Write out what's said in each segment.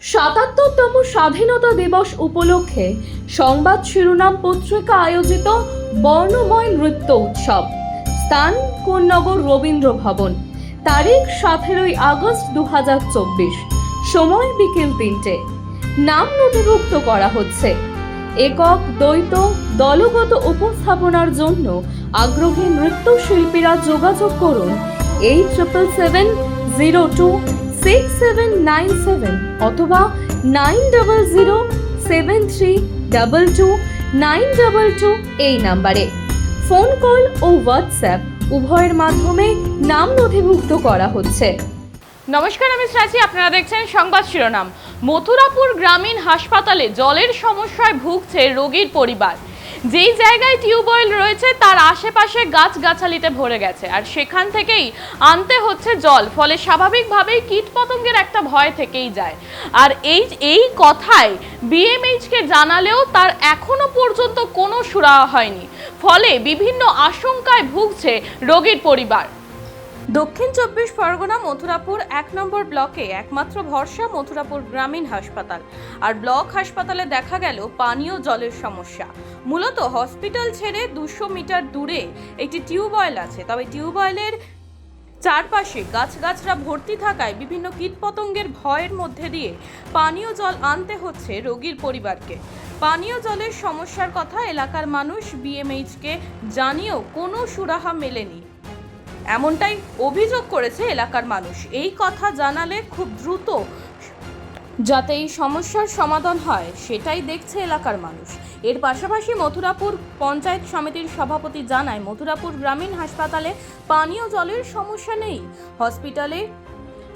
৭৭তম স্বাধীনতা দিবস উপলক্ষে সংবাদ শিরোনাম পত্রিকা আয়োজিত বর্ণময় নৃত্য উৎসব। স্থান কোন্নগর রবীন্দ্র ভবন। তারিখ 17ই আগস্ট 2024। সময় বিকেল 3টে। নাম নথিভুক্ত করা হচ্ছে। একক, দ্বৈত, দলগত উপস্থাপনার জন্য আগ্রহী নৃত্যশিল্পীরা যোগাযোগ করুন 87026797 অথবা 9007322922 এই নাম্বারে। ফোন কল ও হোয়াটসঅ্যাপ উভয়ের মাধ্যমে নাম নথিভুক্ত করা হচ্ছে। নমস্কার, আমি শ্রাচি। আপনারা দেখছেন সংবাদ শিরোনাম। মথুরাপুর গ্রামীণ হাসপাতালে জলের সমস্যায় ভুগছে রোগীর পরিবার। যেই জায়গায় টিউবওয়েল রয়েছে তার আশেপাশে গাছগাছালিতে ভরে গেছে, আর সেখান থেকেই আনতে হচ্ছে জল। ফলে স্বাভাবিকভাবেই কীটপতঙ্গের একটা ভয় থেকেই যায়। আর এই কথায় বিএমএইচকে জানালেও তার এখনো পর্যন্ত কোনো সুরাহা হয়নি। ফলে বিভিন্ন আশঙ্কায় ভুগছে রোগীর পরিবার। দক্ষিণ 24 পরগনা মথুরাপুর 1 নম্বর ব্লকে একমাত্র ভরসা মথুরাপুর গ্রামীণ হাসপাতাল। আর ব্লক হাসপাতালে দেখা গেল পানীয় জলের সমস্যা। মূলত হসপিটাল ছেড়ে 200 মিটার দূরে একটি টিউবওয়েল আছে, তবে টিউবওয়েলের চারপাশে গাছগাছরা ভর্তি থাকায় বিভিন্ন কীটপতঙ্গের ভয়ের মধ্যে দিয়ে পানীয় জল আনতে হচ্ছে রোগীর পরিবারকে। পানীয় জলের সমস্যার কথা এলাকার মানুষ বিএমএইচকে জানিয়েও কোনো সুরাহা মেলেনি, এমনটাই অভিযোগ করেছে এলাকার মানুষ। এই কথা জানালে খুব দ্রুত যাতে এই সমস্যার সমাধান হয় সেটাই দেখছে এলাকার মানুষ। এর পাশাপাশি মথুরাপুর পঞ্চায়েত সমিতির সভাপতি জানায়, মথুরাপুর গ্রামীণ হাসপাতালে পানীয় জলের সমস্যা নেই। হসপিটালে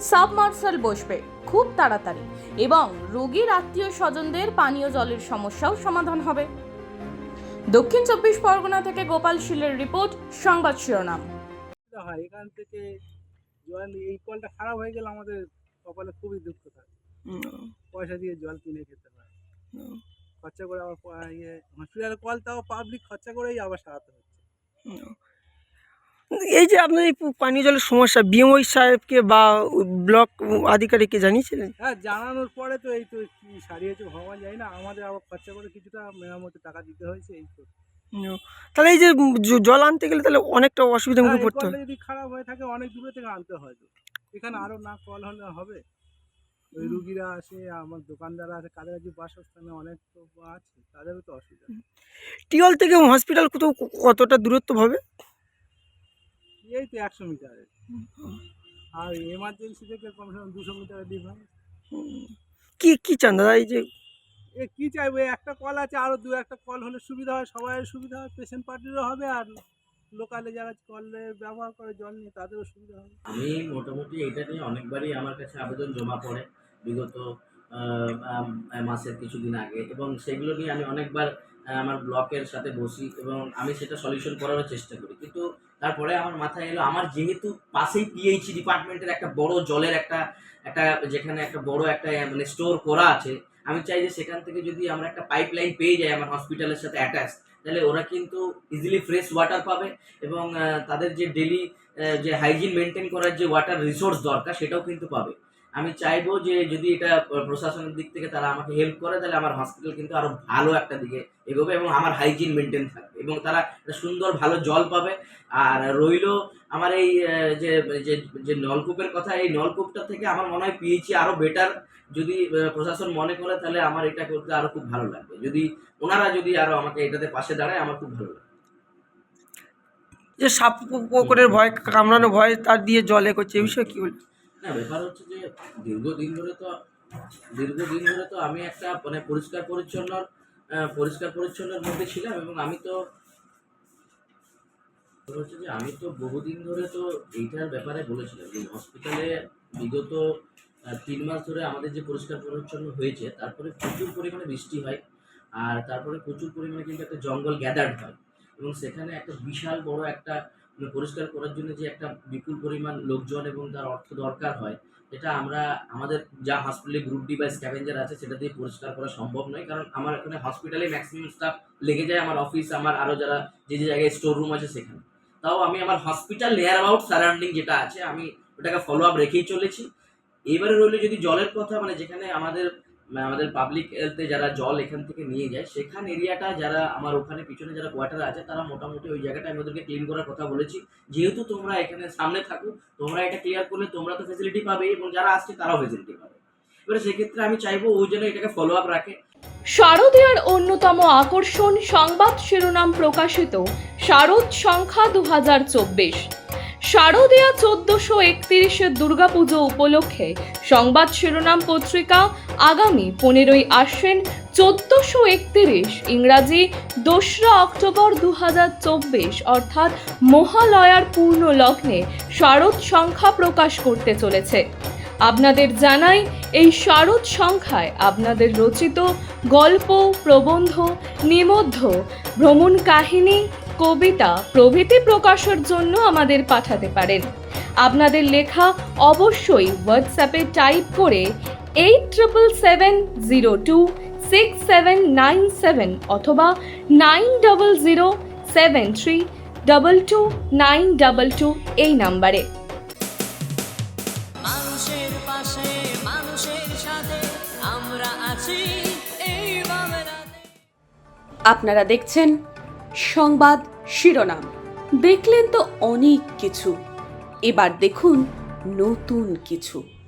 সাবমার্সাল বসবে খুব তাড়াতাড়ি এবং রোগীর আত্মীয় স্বজনদের পানীয় জলের সমস্যাও সমাধান হবে। দক্ষিণ 24 পরগনা থেকে গোপাল শীলের রিপোর্ট, সংবাদ শিরোনাম। হয় এখান থেকে জল, এই কলটা খারাপ হয়ে গেলে আমাদের কপালে খুবই দুঃখ থাকে। পয়সা দিয়ে জল কিনে খেতে হয়, খরচা করে আবার হসপিটালের কল, তাও পাবলিক খরচা করেই আবার সারাতে হচ্ছে। এই যে আপনার এই পানীয় জলের সমস্যা বিএমওই সাহেবকে বা ব্লক আধিকারিককে জানিয়েছিলেন? হ্যাঁ, জানানোর পরে তো এই তো কি সারিয়েছে ভগবান জানি না, আমাদের আবার খরচা করে কিছুটা মেরামতের টাকা দিতে হয়েছে। এই তো তাহলে এই যে জল আনতে গেলে তাহলে অনেকটা অসুবিধার মুখে পড়তে হয়। যদি খারাপ হয়ে থাকে অনেক দূরে থেকে আনতে হয়, তো এখানে আরো না কল হলে হবে? ওই রুগীরা আসে, আমার দোকানদাররা আছে, কাদের কাছে বাসস্থানে অনেক তো আছে, তাদেরও তো অসুবিধা। টিওল থেকে হসপিটাল কোথাও কতটা দূরত্ব হবে? এই তো 100 মিটারের, আর এমার্জেন্সি থেকে কমসে কম 200 মিটারের ডিফারেন্স। কি কি চান দাদা? এই যে কি চাইবো, একটা কল আছে, আরো দু একটা কল হলে সুবিধা হয়, সবাই সুবিধা হয়, পেশেন্ট পার্টিরও হবে, আর লোকালে যারা কলে ব্যবহার করে জল নিয়ে তাদেরও সুবিধা হবে। আমি মোটামুটি এটা নিয়ে অনেকবারই আমার কাছে আবেদন জমা পড়ে বিগত মাসের কিছুদিন আগে, এবং সেগুলো নিয়ে আমি অনেকবার আমার ব্লকের সাথে বসি এবং আমি সেটা সলিউশন করার চেষ্টা করি। কিন্তু তারপরে আমার মাথায় এলো, আমার যেহেতু পাশেই পিএইচই ডিপার্টমেন্টের একটা বড় জলের একটা একটা যেখানে একটা বড় একটা মানে স্টোর করা আছে, আমি চাই যে সেখান থেকে যদি আমরা একটা পাইপলাইন পেয়ে যাই আমার হসপিটালের সাথে অ্যাটাচ, তাহলে ওরা কিন্তু ইজিলি ফ্রেশ ওয়াটার পাবে এবং তাদের যে ডেলি যে হাইজিন মেনটেন করার যে ওয়াটার রিসোর্স দরকার সেটাও কিন্তু পাবে। আমি চাইবো যে যদি এটা প্রশাসনের দিক থেকে তারা আমাকে হেল্প করে, তাহলে আমার হসপিটাল কিন্তু আরো ভালো একটা দিকে এগোবে এবং আমার হাইজিন মেনটেন থাকবে এবং তারা একটা সুন্দর ভালো জল পাবে। আর রইলো আমার এই যে যে যে নলকূপের কথা, এই নলকূপটা থেকে আমার মনে হয় পিএইচি আরো বেটার যদি প্রশাসন মনে করে, তাহলে আমার এটা করতে আরো খুব ভালো লাগবে। যদি ওনারা যদি আরো আমাকে এটাতে পাশে দাঁড়ায় আমার খুব ভালো লাগবে। যে সাপ পোকরের ভয়, কামড়ানো ভয়, তার দিয়ে জলে করছে, এই বিষয়ে কি বলবেন? না, ব্যাপার হচ্ছে যে দীর্ঘদিন ধরে তো আমি একটা মানে পরিষ্কার পরিচ্ছন্নের মধ্যে ছিলাম, এবং আমি তো বহুদিন ধরে তো এইটার ব্যাপারে বলেছিলাম যে হসপিটালে বিগত 3 মাস ধরে আমাদের যে পরিষ্কার পরিচ্ছন্ন হয়েছে, তারপরে প্রচুর পরিমাণে বৃষ্টি হয়, আর তারপরে প্রচুর পরিমাণে কিন্তু একটা জঙ্গল গ্যাদার্ড হয়, এবং সেখানে একটা বিশাল বড় একটা পরিষ্কার করার জন্য যে একটা বিপুল পরিমাণ লোকজন এবং তার অর্থ দরকার হয়, এটা আমরা আমাদের যা হসপিটালে গ্রুপ ডি বা স্ক্যাভেঞ্জার আছে সেটা দিয়ে পরিষ্কার করা সম্ভব নয়। কারণ আমার এখানে হসপিটালে ম্যাক্সিমাম স্টাফ লেগে যায়, আমার অফিস, আমার আরও যারা যে যে জায়গায় স্টোর রুম আছে সেখানে। তাও আমি আমার হসপিটাল নিয়ার অ্যাবাউট সারাউন্ডিং যেটা আছে আমি ওটাকে ফলো আপ রেখেই চলেছি। এবারে রইল যদি জলের কথা, মানে যেখানে আমাদের পাবলিক হেলথে যারা জল এখান থেকে নিয়ে যায়, সেখান এরিয়াটা যারা আমার ওখানে পিছনে যারা কোয়ার্টার আছে তারা মোটামুটি ওই জায়গাটা আমি ওদেরকে ক্লিন করার কথা বলেছি। যেহেতু তোমরা এখানে সামনে থাকো, তোমরা এটা ক্লিয়ার করলে তোমরা তো ফেসিলিটি পাবে এবং যারা আসছে তারাও ফেসিলিটি পাবে। এবারে সেক্ষেত্রে আমি চাইবো ওই যেন এটাকে ফলো আপ রাখে। শারদীয়ার অন্যতম আকর্ষণ সংবাদ শিরোনাম প্রকাশিত শারদ সংখ্যা 2024। শারদীয়া 1431 দুর্গাপুজো উপলক্ষে সংবাদ শিরোনাম পত্রিকা আগামী 15ই আশ্বিন 1431 ইংরাজি 2রা অক্টোবর 2024 অর্থাৎ মহালয়ার পূর্ণ লগ্নে শারদ সংখ্যা প্রকাশ করতে চলেছে। আপনাদের জানাই, এই শারদ সংখ্যায় আপনাদের রচিত গল্প, প্রবন্ধ, নিবন্ধ, ভ্রমণ কাহিনী, কবিতা প্রভৃতি প্রকাশের জন্য আমাদের পাঠাতে পারেন। আপনাদের লেখা অবশ্যই হোয়াটসঅ্যাপে টাইপ করে 87026797 অথবা 9007322922 এই নাম্বারে। মানুষের পাশে মানুষের সাথে আমরা আছি এই বাংলাতে। আপনারা দেখছেন সংবাদ শিরোনাম। দেখলেন তো অনেক কিছু, এবার দেখুন নতুন কিছু।